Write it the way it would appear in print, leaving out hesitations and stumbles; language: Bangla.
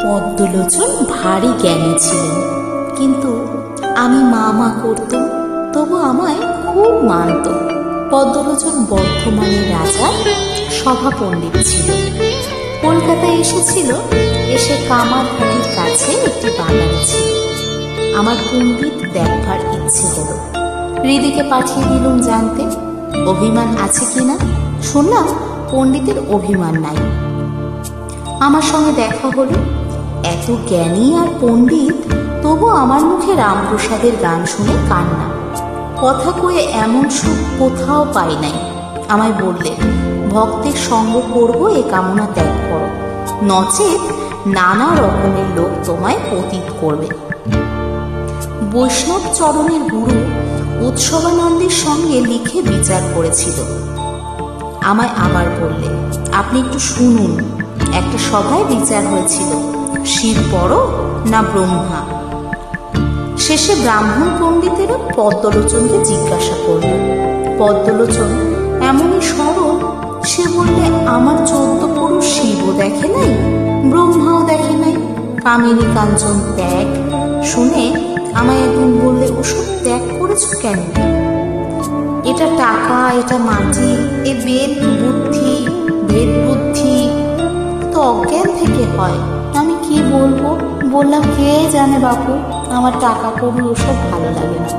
পদ্মলোচন ভারী জ্ঞানী ছিলেন, কিন্তু আমি মা মা করতাম, তবু আমায় খুব মানত। পদ্মলোচন বর্ধমানের রাজা সভাপণ্ডিত ছিল। কলকাতায় এসেছিল, এসে কামারহাটির কাছে একটি বাগানে ছিল। আমার পণ্ডিত দেখবার ইচ্ছে হলো, হৃদিকে পাঠিয়ে দিলুম জানতে অভিমান আছে কিনা। শুনলাম পণ্ডিতের অভিমান নাই। আমার সঙ্গে দেখা হলো। এত জ্ঞানী আর পণ্ডিত, তবু আমার মুখে রামপ্রসাদের গান শুনে কান্না। কথা কয়ে এমন সুখ কোথাও পাই নাই। আমায় বললে, ভক্তের সঙ্গ করবো এ কামনা ত্যাগ করো, নচেত নানা রকমের লোক তোমায় পতিত করবে। বৈষ্ণব চরণের গুরু উৎসবানন্দের সঙ্গে লিখে বিচার করেছিল। আমায় আবার বললে, আপনি একটু শুনুন। একটা সভায় বিচার হয়েছিল, শিব বড় না ব্রহ্মা। শেষে ব্রাহ্মণ পণ্ডিতেরা পদ্মলোচনকে জিজ্ঞাসা করল। পদ্মলোচন এমনই সরল, সে বললে, আমার 14 পুরুষ শিবও দেখে নাই, ব্রহ্মাও দেখে নাই, কামিনী কাঞ্চন ত্যাগ। শুনে আমায় একদিন বললে, ওসব ত্যাগ করেছ কেন? এটা টাকা, এটা মাটি, এ বেদ বুদ্ধি, ভেদ বুদ্ধি তো অজ্ঞান থেকে হয়। আমি কি বলবো? বললাম, কে জানে বাপু, আমার টাকা করি ওসব ভালো লাগে না।